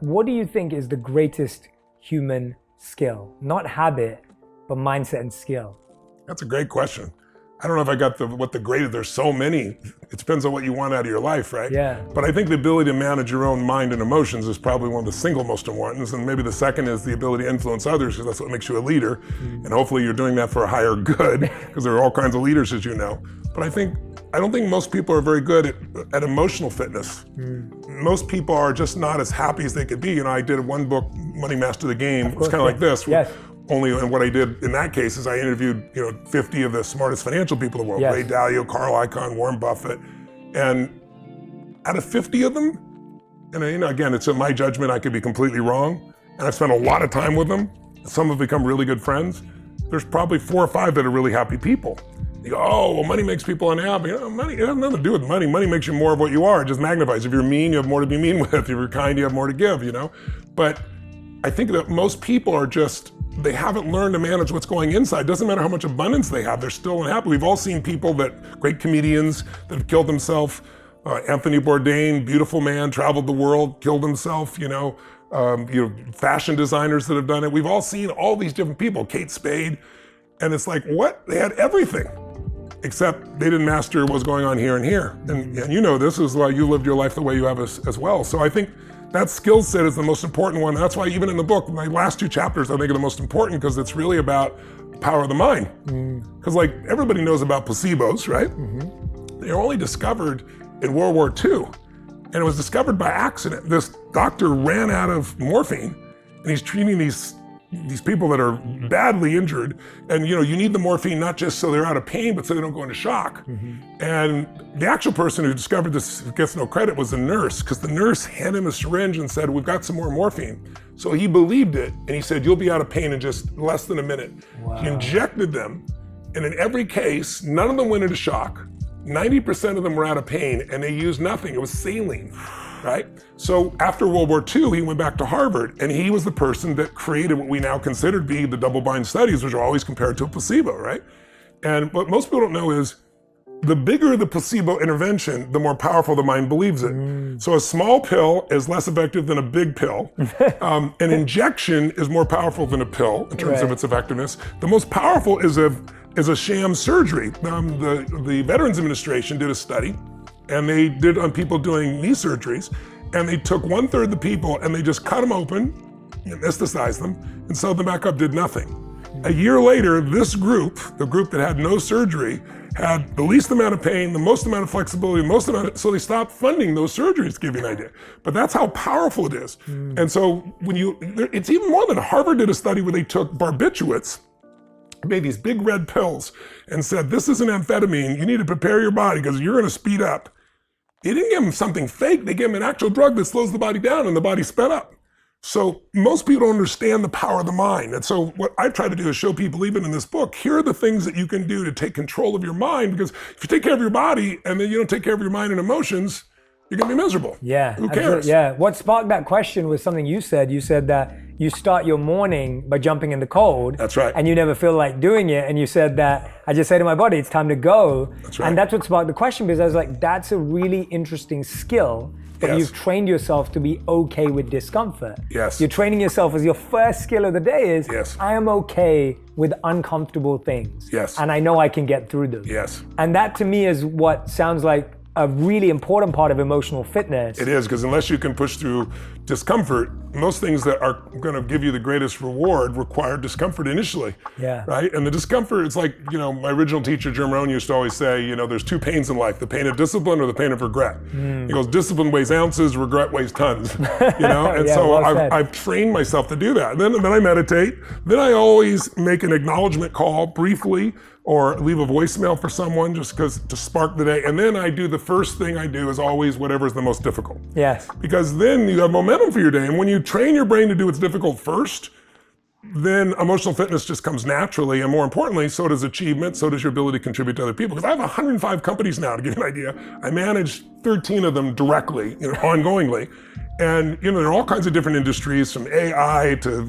what do you think is the greatest human skill? Not habit, but mindset and skill. That's a great question. I don't know if I got what the greatest, there's so many. It depends on what you want out of your life, right? Yeah. But I think the ability to manage your own mind and emotions is probably one of the single most important. And maybe the second is the ability to influence others, because that's what makes you a leader. And hopefully you're doing that for a higher good, because there are all kinds of leaders, as you know. But I don't think most people are very good at emotional fitness. Most people are just not as happy as they could be. I did one book, Money Master the Game. It's kind of like this. Yes. And what I did in that case is I interviewed 50 of the smartest financial people in the world, Yes. Ray Dalio, Carl Icahn, Warren Buffett. And out of 50 of them, and again, it's in my judgment, I could be completely wrong, and I've spent a lot of time with them. Some have become really good friends. There's probably 4 or 5 that are really happy people. You go, oh, well, money makes people unhappy. Money, it has nothing to do with money. Money makes you more of what you are. It just magnifies. If you're mean, you have more to be mean with. If you're kind, you have more to give, But I think that most people are they haven't learned to manage what's going inside. It doesn't matter how much abundance they have, they're still unhappy. We've all seen people great comedians that have killed themselves. Anthony Bourdain, beautiful man, traveled the world, killed himself, fashion designers that have done it. We've all seen all these different people, Kate Spade. And it's like, what? They had everything, except they didn't master what's going on here and here. And this is why you lived your life the way you have as well. So I think that skill set is the most important one. That's why even in the book, my last 2 chapters I think are the most important, because it's really about the power of the mind. Because everybody knows about placebos, right? They were only discovered in World War II. And it was discovered by accident. This doctor ran out of morphine, and he's treating these people that are badly injured. And you need the morphine not just so they're out of pain, but so they don't go into shock. And the actual person who discovered this, who gets no credit, was the nurse, because the nurse handed him a syringe and said, we've got some more morphine. So he believed it, and he said, you'll be out of pain in just less than a minute. Wow. He injected them, and in every case, none of them went into shock. 90% of them were out of pain, and they used nothing. It was saline. Right? So after World War II, he went back to Harvard, and he was the person that created what we now consider to be the double-blind studies, which are always compared to a placebo, right? And what most people don't know is the bigger the placebo intervention, the more powerful the mind believes it. So a small pill is less effective than a big pill. An injection is more powerful than a pill in terms of its effectiveness. The most powerful is a sham surgery. The Veterans Administration did a study, and they did on people doing knee surgeries, and they took 1/3 of the people and they just cut them open, anesthetized them, and sewed them back up, did nothing. A year later, this group, the group that had no surgery, had the least amount of pain, the most amount of flexibility, so they stopped funding those surgeries, to give you an idea. But that's how powerful it is. And so it's even more than Harvard did a study where they took barbiturates, made these big red pills, and said, this is an amphetamine, you need to prepare your body because you're gonna speed up. They didn't give them something fake, they gave them an actual drug that slows the body down and the body sped up. So most people don't understand the power of the mind. And so what I try to do is show people, even in this book, here are the things that you can do to take control of your mind, because if you take care of your body and then you don't take care of your mind and emotions, you're gonna be miserable. Yeah. Who cares? Yeah. What sparked that question was something you said. You said that you start your morning by jumping in the cold. That's right. And you never feel like doing it. And you said that, I just say to my body, it's time to go. That's right. And that's what sparked the question, because I was like, that's a really interesting skill that you've trained yourself to be okay with discomfort. Yes. You're training yourself as your first skill of the day is, yes, I am okay with uncomfortable things. Yes. And I know I can get through them. Yes. And that to me is what sounds like a really important part of emotional fitness. It is, because unless you can push through discomfort, most things that are going to give you the greatest reward require discomfort initially. Yeah. Right? And the discomfort, it's like, my original teacher, Jim Rohn, used to always say, there's 2 pains in life, the pain of discipline or the pain of regret. He goes, discipline weighs ounces, regret weighs tons. And Yeah, so well said. I've trained myself to do that. And then I meditate. Then I always make an acknowledgement call briefly, or leave a voicemail for someone just to spark the day. And then the first thing I do is always whatever is the most difficult. Yes. Because then you have momentum for your day. And when you train your brain to do what's difficult first, then emotional fitness just comes naturally. And more importantly, so does achievement, so does your ability to contribute to other people. Because I have 105 companies now, to give you an idea. I manage 13 of them directly, ongoingly. And there are all kinds of different industries, from AI to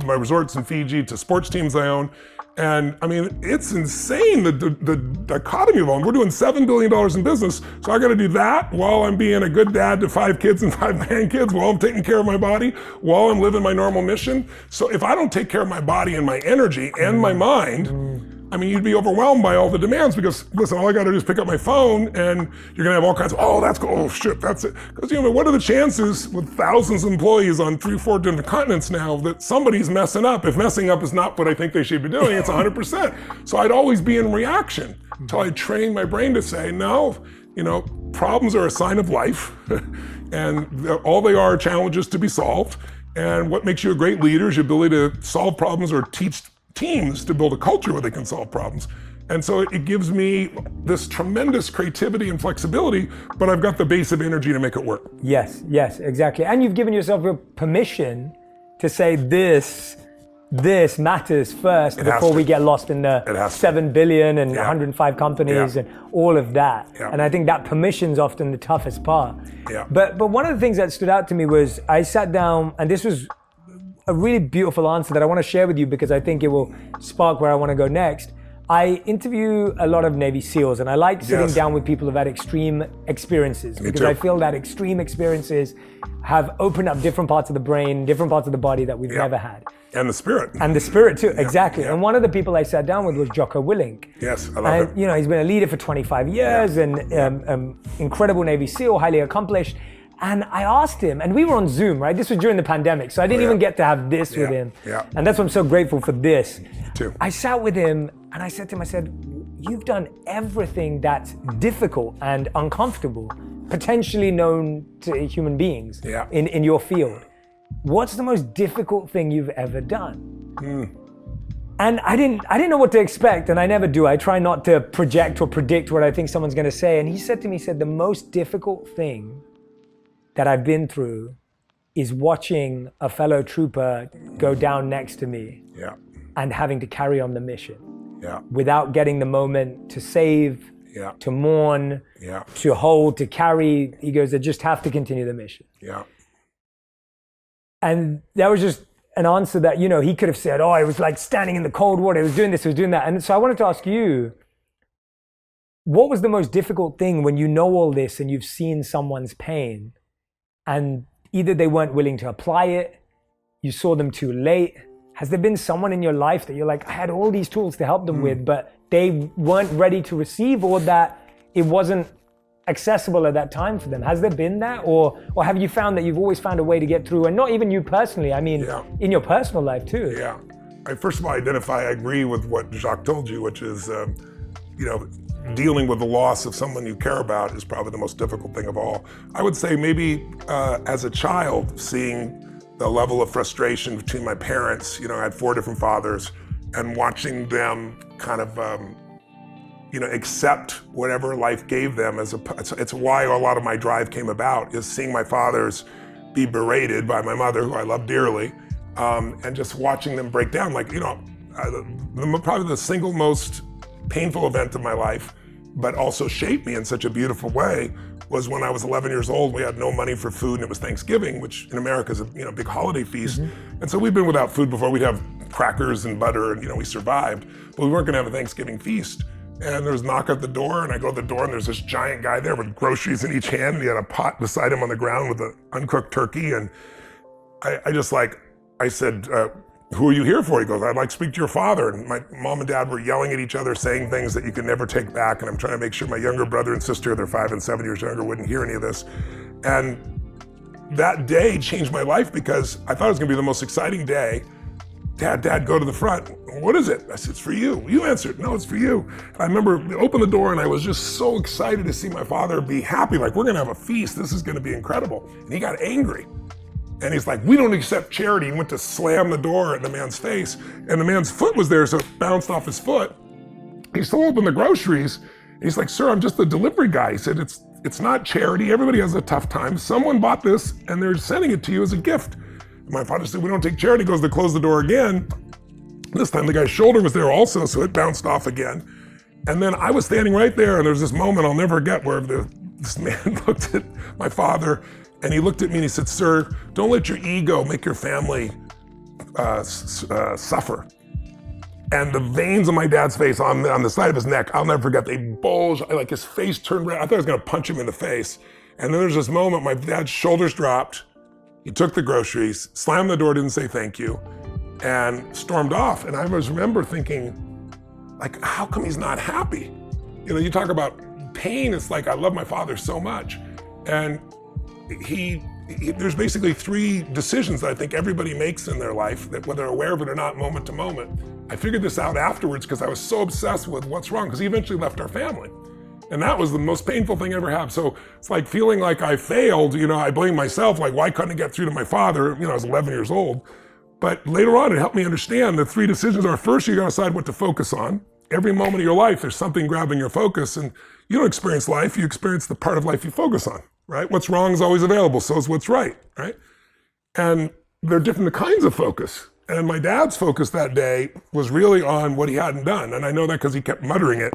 my resorts in Fiji to sports teams I own. And I mean, it's insane, the dichotomy of them. We're doing $7 billion in business, so I gotta do that while I'm being a good dad to 5 kids and 5 grandkids, while I'm taking care of my body, while I'm living my normal mission. So if I don't take care of my body and my energy and my mind, I mean, you'd be overwhelmed by all the demands because, listen, all I gotta do is pick up my phone and you're gonna have all kinds of, oh, that's cool, oh shit, that's it. Because, you know, what are the chances with thousands of employees on 3 or 4 different continents now that somebody's messing up? If messing up is not what I think they should be doing, it's 100%. So I'd always be in reaction until I trained my brain to say, no, you know, problems are a sign of life and all they are challenges to be solved. And what makes you a great leader is your ability to solve problems or teach teams to build a culture where they can solve problems. And so it gives me this tremendous creativity and flexibility, but I've got the base of energy to make it work. Yes, exactly. And you've given yourself a permission to say this matters first before we get lost in the 7 billion and 105 companies and all of that. Yeah. And I think that permission's often the toughest part. Yeah. But one of the things that stood out to me was I sat down, and this was a really beautiful answer that I want to share with you because I think it will spark where I want to go next. I interview a lot of Navy SEALs, and I like sitting down with people who've had extreme experiences because I feel that extreme experiences have opened up different parts of the brain, different parts of the body that we've never had. And the spirit. And the spirit too, exactly. And one of the people I sat down with was Jocko Willink. Yes, I love him. You know, he's been a leader for 25 years and incredible Navy SEAL, highly accomplished. And I asked him, and we were on Zoom, right? This was during the pandemic, so I didn't even get to have this with him. Yeah. And that's why I'm so grateful for this. Too. I sat with him and I said to him, I said, you've done everything that's difficult and uncomfortable, potentially known to human beings in your field. What's the most difficult thing you've ever done? And I didn't know what to expect, and I never do. I try not to project or predict what I think someone's gonna say. And he said to me, the most difficult thing that I've been through is watching a fellow trooper go down next to me and having to carry on the mission without getting the moment to save, to mourn, to hold, to carry. He goes, they just have to continue the mission. And that was just an answer that, you know, he could have said, oh, it was like standing in the cold water, it was doing this, it was doing that. And so I wanted to ask you, what was the most difficult thing when you know all this and you've seen someone's pain and either they weren't willing to apply it, you saw them too late? Has there been someone in your life that you're like, I had all these tools to help them with, but they weren't ready to receive, or that it wasn't accessible at that time for them? Has there been that? Or have you found that you've always found a way to get through? And not even you personally, I mean, in your personal life too. Yeah. I first of all I agree with what Jacques told you, which is, you know, dealing with the loss of someone you care about is probably the most difficult thing of all. I would say maybe as a child, seeing the level of frustration between my parents, you know, I had 4 different fathers, and watching them kind of, you know, accept whatever life gave them. It's why a lot of my drive came about, is seeing my fathers be berated by my mother, who I love dearly, and just watching them break down. Like, you know, probably the single most painful event of my life, but also shaped me in such a beautiful way, was when I was 11 years old. We had no money for food, and it was Thanksgiving, which in America is a big holiday feast. And so we'd been without food before. We'd have crackers and butter, and we survived, but we weren't gonna have a Thanksgiving feast. And there was a knock at the door, and I go to the door, and there's this giant guy there with groceries in each hand, and he had a pot beside him on the ground with an uncooked turkey. And I said, who are you here for? He goes, I'd like to speak to your father. And my mom and dad were yelling at each other, saying things that you could never take back. And I'm trying to make sure my younger brother and sister, they're 5 and 7 years younger, wouldn't hear any of this. And that day changed my life, because I thought it was gonna be the most exciting day. Dad, go to the front. What is it? I said, it's for you. You answered. No, it's for you. And I remember we opened the door, and I was just so excited to see my father be happy. Like, we're gonna have a feast. This is gonna be incredible. And he got angry. And he's like, we don't accept charity. He went to slam the door in the man's face, and the man's foot was there, so it bounced off his foot. He still opened the groceries. And he's like, sir, I'm just a delivery guy. He said, it's not charity. Everybody has a tough time. Someone bought this, and they're sending it to you as a gift. And my father said, we don't take charity. He goes to close the door again. This time the guy's shoulder was there also, so it bounced off again. And then I was standing right there, and there was this moment I'll never forget where this man looked at my father, and he looked at me and he said, sir, don't let your ego make your family suffer. And the veins on my dad's face, on the side of his neck, I'll never forget, they bulged, like his face turned red. I thought I was gonna punch him in the face. And then there's this moment, my dad's shoulders dropped, he took the groceries, slammed the door, didn't say thank you, and stormed off. And I always remember thinking, like, how come he's not happy? You know, you talk about pain, it's like, I love my father so much. And there's basically 3 decisions that I think everybody makes in their life, that whether they're aware of it or not, moment to moment. I figured this out afterwards because I was so obsessed with what's wrong, because he eventually left our family. And that was the most painful thing I ever had. So it's like feeling like I failed, you know, I blame myself, like, why couldn't I get through to my father? You know, I was 11 years old. But later on, it helped me understand the 3 decisions are, first, you gotta decide what to focus on. Every moment of your life, there's something grabbing your focus, and you don't experience life, you experience the part of life you focus on, right? What's wrong is always available, so is what's right, right? And there are different kinds of focus. And my dad's focus that day was really on what he hadn't done. And I know that because he kept muttering it.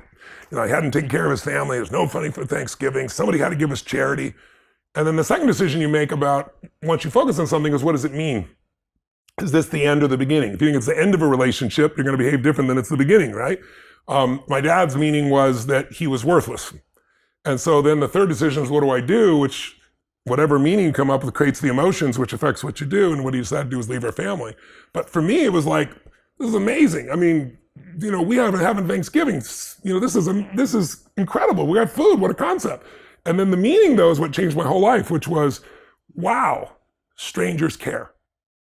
You know, he hadn't taken care of his family, there's no money for Thanksgiving, somebody had to give us charity. And then the second decision you make about, once you focus on something, is what does it mean? Is this the end or the beginning? If you think it's the end of a relationship, you're gonna behave different than it's the beginning, right? My dad's meaning was that he was worthless. And so then the third decision is, what do I do? Which, whatever meaning you come up with creates the emotions, which affects what you do. And what he decided to do was leave our family. But for me, it was like, this is amazing. I mean, you know, we haven't having Thanksgiving. You know, this is incredible. We got food, what a concept. And then the meaning, though, is what changed my whole life, which was, wow, strangers care.